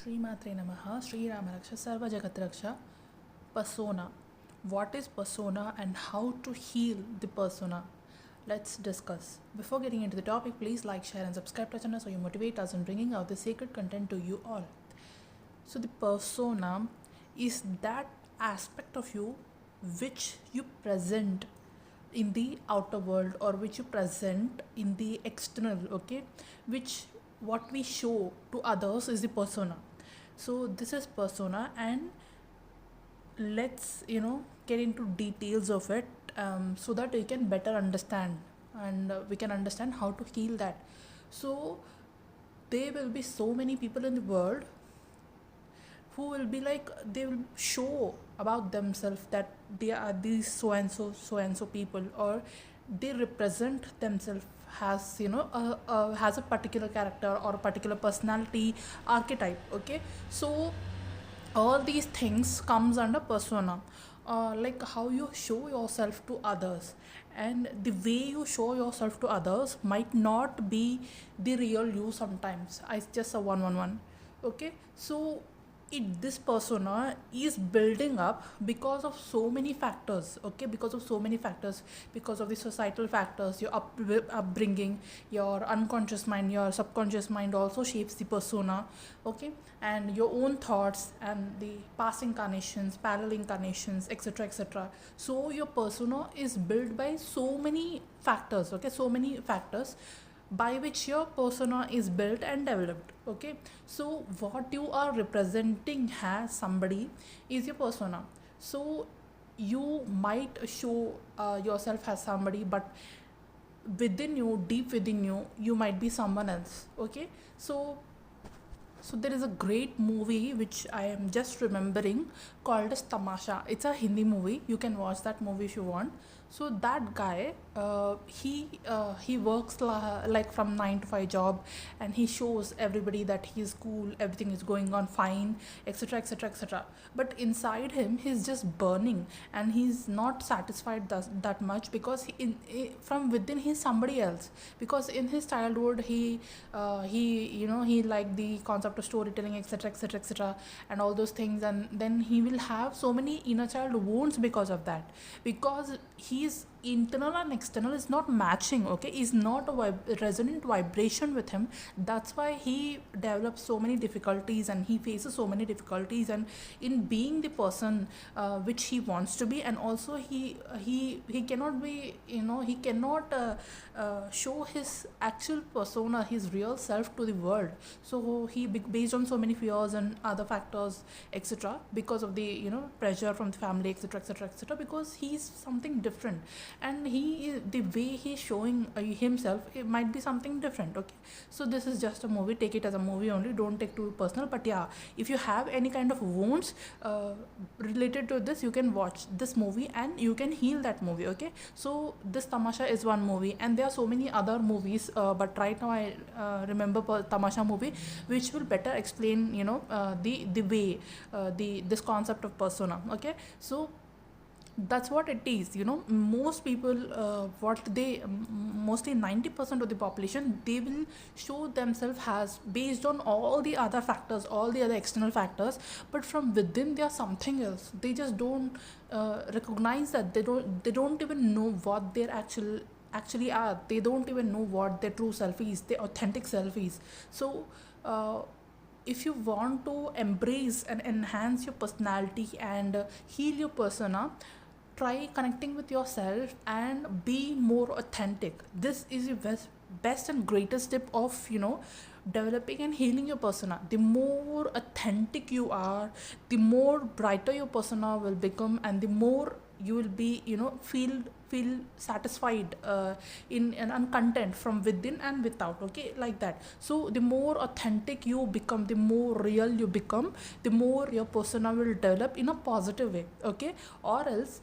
Srimatre Namaha, Sri Ramaraksha, Sarva Jagatraksha. Persona. What is persona and how to heal the persona? Let's discuss. Before getting into the topic, please like, share, and subscribe to our channel so you motivate us in bringing out the sacred content to you all. So, the persona is that aspect of you which you present in the outer world or which you present in the external, okay? Which what we show to others is the persona. So, this is persona, and let's get into details of it, so that we can better understand, and we can understand how to heal that. So there will be so many people in the world who will be like, they will show about themselves that they are these so and so people, or they represent themselves has has a particular character or a particular personality archetype, okay? So all these things comes under persona, like how you show yourself to others, and the way you show yourself to others might not be the real you. Sometimes I just a 111, okay? So this persona is building up because of so many factors, okay? Because of so many factors, because of the societal factors, your upbringing, your unconscious mind, your subconscious mind also shapes the persona, okay? And your own thoughts and the past incarnations, parallel incarnations, etc., etc. So your persona is built by so many factors, okay? So many factors by which your persona is built and developed, okay? So what you are representing as somebody is your persona. So you might show yourself as somebody, but within you, deep within you, you might be someone else, okay? So there is a great movie which I am just remembering, called as Tamasha. It's a Hindi movie. You can watch that movie if you want. So that guy, he works like from 9 to 5 job, and he shows everybody that he is cool, everything is going on fine, etc., etc., etc. But inside him, he's just burning, and he's not satisfied that much, because from within he's somebody else. Because in his childhood, he liked the concept of storytelling, etc., etc., etc., and all those things, and then he will have so many inner child wounds because of that, because his internal and external is not matching, okay? Is not a resonant vibration with him. That's why he develops so many difficulties, and he faces so many difficulties, and in being the person which he wants to be. And also he cannot be, he cannot show his actual persona, his real self to the world. So he based on so many fears and other factors, etc., because of the pressure from the family, etc., etc., etc., because he's something different, and the way he's showing himself, it might be something different, okay? So this is just a movie. Take it as a movie only, don't take too personal. But yeah, if you have any kind of wounds related to this, you can watch this movie and you can heal that movie, okay? So this Tamasha is one movie, and there are so many other movies, but right now I remember Tamasha movie, which will better explain the way this concept of persona, okay? So that's what it is. Most people, mostly 90% of the population, they will show themselves as based on all the other factors, all the other external factors, but from within they are something else. They just don't recognize that. They don't even know what they're actually are. They don't even know what their true self is, their authentic self is. So if you want to embrace and enhance your personality and heal your persona, try connecting with yourself and be more authentic. This is your best and greatest tip of developing and healing your persona. The more authentic you are, the more brighter your persona will become, and the more you will be feel satisfied in and content from within and without, okay? Like that. So the more authentic you become, the more real you become, the more your persona will develop in a positive way, okay? Or else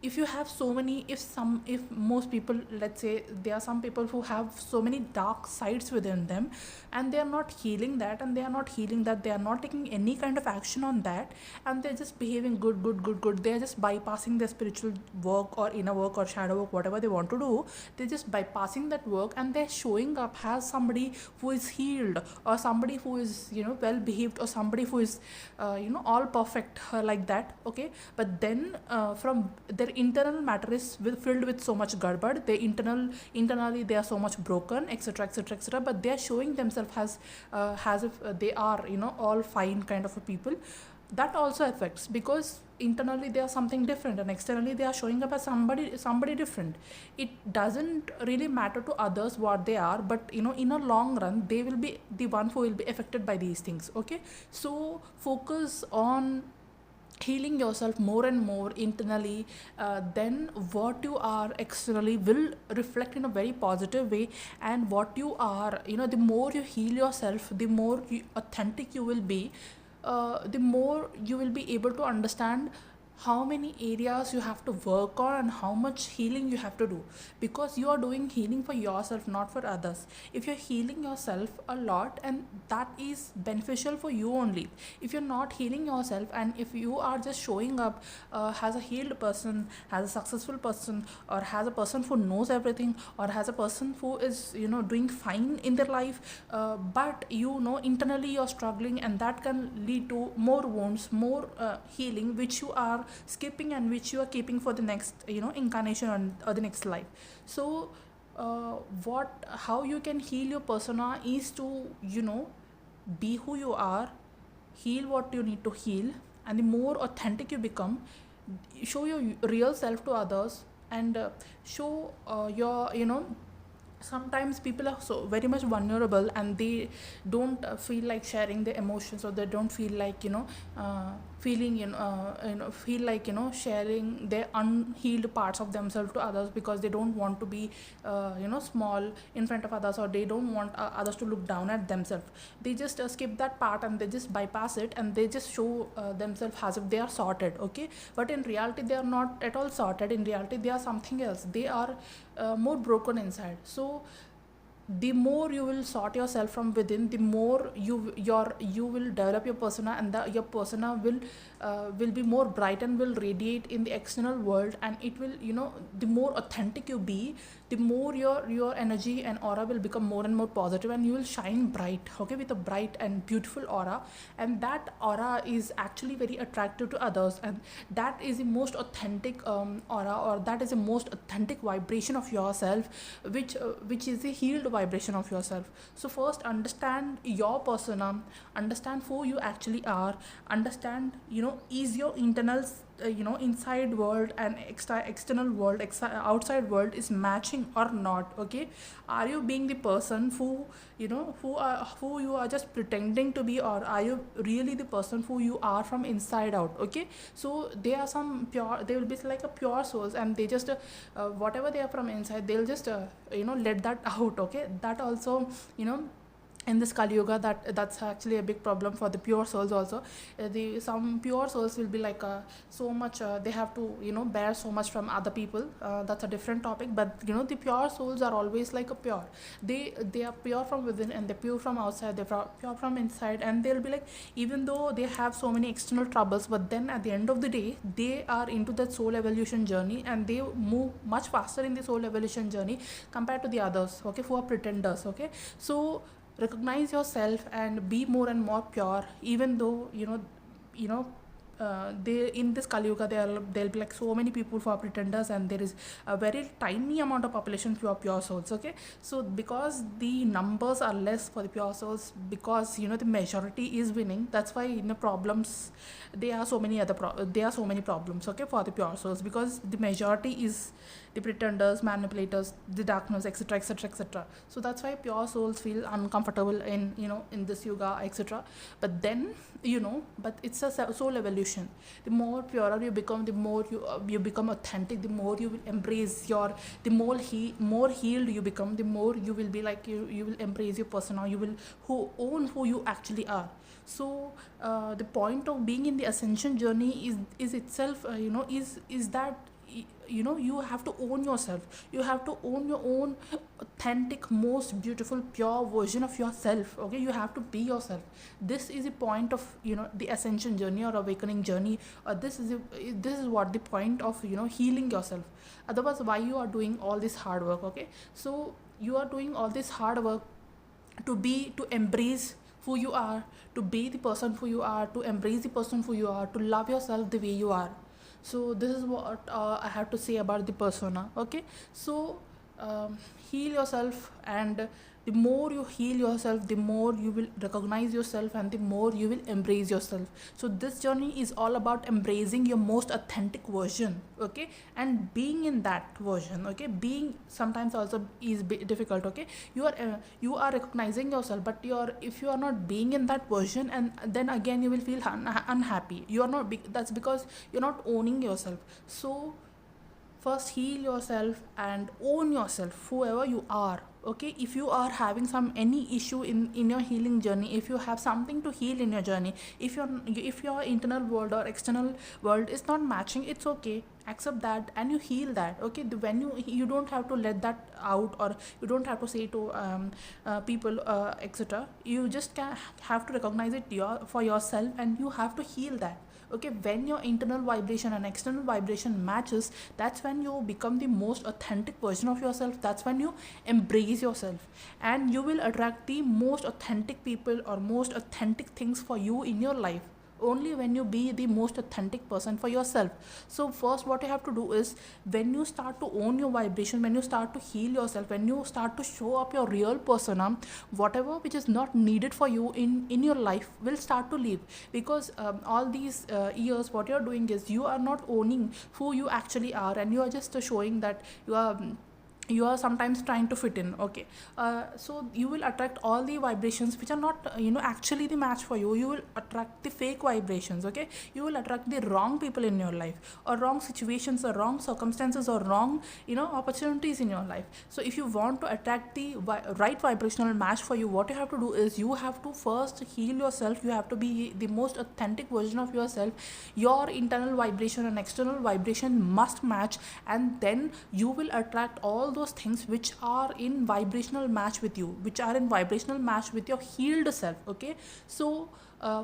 if you have so many, if most people, let's say there are some people who have so many dark sides within them, and they are not healing that, and they are not healing that, they are not taking any kind of action on that, and they're just behaving good, they're just bypassing their spiritual work or inner work or shadow work, whatever they want to do. They're just bypassing that work, and they're showing up as somebody who is healed, or somebody who is, well behaved, or somebody who is all perfect, like that. Okay, but then from their internal matter is filled with so much garbage. They internally they are so much broken, etc, etc, etc, but they are showing themselves as if they are, all fine kind of a people. That also affects, because internally they are something different, and externally they are showing up as somebody different. It doesn't really matter to others what they are, but in a long run they will be the one who will be affected by these things. Okay, so focus on healing yourself more and more internally. Then what you are externally will reflect in a very positive way. And what you are, the more you heal yourself, the more authentic you will be, the more you will be able to understand how many areas you have to work on and how much healing you have to do, because you are doing healing for yourself, not for others. If you're healing yourself a lot, and that is beneficial for you only. If you're not healing yourself, and if you are just showing up as a healed person, as a successful person, or as a person who knows everything, or as a person who is doing fine in their life, but internally you're struggling, and that can lead to more wounds, more healing, which you are skipping, and which you are keeping for the next incarnation, or the next life. So how you can heal your persona is to be who you are, heal what you need to heal, and the more authentic you become, show your real self to others, and show your sometimes people are so very much vulnerable, and they don't feel like sharing their emotions, or they don't feel like feel like sharing their unhealed parts of themselves to others, because they don't want to be small in front of others, or they don't want others to look down at themselves. They just skip that part, and they just bypass it, and they just show themselves as if they are sorted. Okay, but in reality they are not at all sorted. In reality they are something else. They are more broken inside. So the more you will sort yourself from within, the more you will develop your persona, and your persona will be more bright and will radiate in the external world. And it will the more authentic you be, the more your energy and aura will become more and more positive, and you will shine bright, okay, with a bright and beautiful aura. And that aura is actually very attractive to others, and that is the most authentic aura, or that is the most authentic vibration of yourself, which is the healed vibration of yourself. So first understand your persona, understand who you actually are, understand is your internal inside world and external world, outside world is matching or not. Okay, are you being the person who who you are just pretending to be, or are you really the person who you are from inside out? Okay, so they will be like a pure souls, and they just whatever they are from inside, they'll just let that out. Okay, that also in this Kali Yuga, that's actually a big problem for the pure souls also. The some pure souls will be like so much they have to bear so much from other people. That's a different topic, but the pure souls are always like a pure. They are pure from within, and they're pure from outside, they're pure from inside. And they'll be like, even though they have so many external troubles, but then at the end of the day they are into that soul evolution journey, and they move much faster in the soul evolution journey compared to the others, okay, who are pretenders. Okay, so recognize yourself and be more and more pure, even though they in this Kali Yuga there'll be like so many people who are pretenders, and there is a very tiny amount of population who are pure souls. Okay, so because the numbers are less for the pure souls, because the majority is winning, that's why problems, there are so many problems, okay, for the pure souls, because the majority is the pretenders, manipulators, the darkness, etc, etc, etc. So that's why pure souls feel uncomfortable in in this yuga, etc. But then but it's a soul evolution. The more purer you become, the more you become authentic, the more you will embrace the more healed you become, the more you will be like you will embrace your persona, you will own who you actually are. So the point of being in the ascension journey is itself is that you have to own yourself. You have to own your own authentic, most beautiful, pure version of yourself. Okay, you have to be yourself. This is the point of the ascension journey or awakening journey. This is what the point of healing yourself. Otherwise, why you are doing all this hard work? Okay, so you are doing all this hard work to embrace who you are, to be the person who you are, to embrace the person who you are, to love yourself the way you are. So this is what I have to say about the persona. Okay, so heal yourself, and the more you heal yourself, the more you will recognize yourself, and the more you will embrace yourself. So this journey is all about embracing your most authentic version. Okay, and being in that version. Okay, being sometimes also is difficult. Okay, you are recognizing yourself, but if you are not being in that version, and then again you will feel unhappy. You are not that's because you're not owning yourself. So first heal yourself and own yourself, whoever you are. Okay, if you are having any issue in your healing journey, if you have something to heal in your journey, if your internal world or external world is not matching, it's okay, accept that and you heal that. Okay, when you don't have to let that out, or you don't have to say to people, etc. You just have to recognize it for yourself, and you have to heal that. Okay, when your internal vibration and external vibration matches, that's when you become the most authentic version of yourself. That's when you embrace yourself, and you will attract the most authentic people or most authentic things for you in your life, only when you be the most authentic person for yourself. So first what you have to do is, when you start to own your vibration, when you start to heal yourself, when you start to show up your real persona, whatever which is not needed for you in your life will start to leave. Because all these years what you're doing is, you are not owning who you actually are, and you are just showing that you are sometimes trying to fit in. Okay, so you will attract all the vibrations which are not actually the match for you. You will attract the fake vibrations. Okay, you will attract the wrong people in your life, or wrong situations, or wrong circumstances, or wrong opportunities in your life. So if you want to attract the right vibrational match for you, what you have to do is, you have to first heal yourself. You have to be the most authentic version of yourself. Your internal vibration and external vibration must match, and then you will attract all those things which are in vibrational match with you, which are in vibrational match with your healed self. Okay, so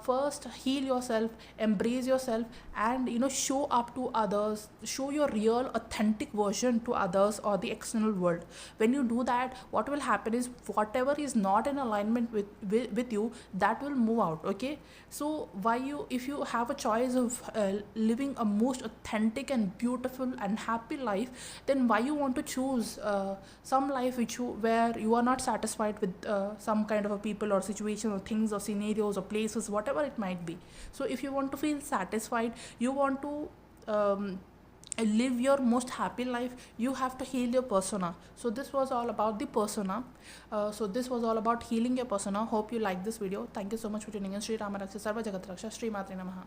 first heal yourself, embrace yourself, and show up to others, show your real authentic version to others or the external world. When you do that, what will happen is, whatever is not in alignment with you, that will move out. Okay, so if you have a choice of living a most authentic and beautiful and happy life, then why you want to choose some life where you are not satisfied with some kind of a people or situation or things or scenarios or places, whatever it might be. So if you want to feel satisfied, you want to live your most happy life, you have to heal your persona. So this was all about the persona. So this was all about healing your persona. Hope you like this video. Thank you so much for tuning in. Shri Rama Raksha Sarva Jagat Raksha. Shri Matre Namaha.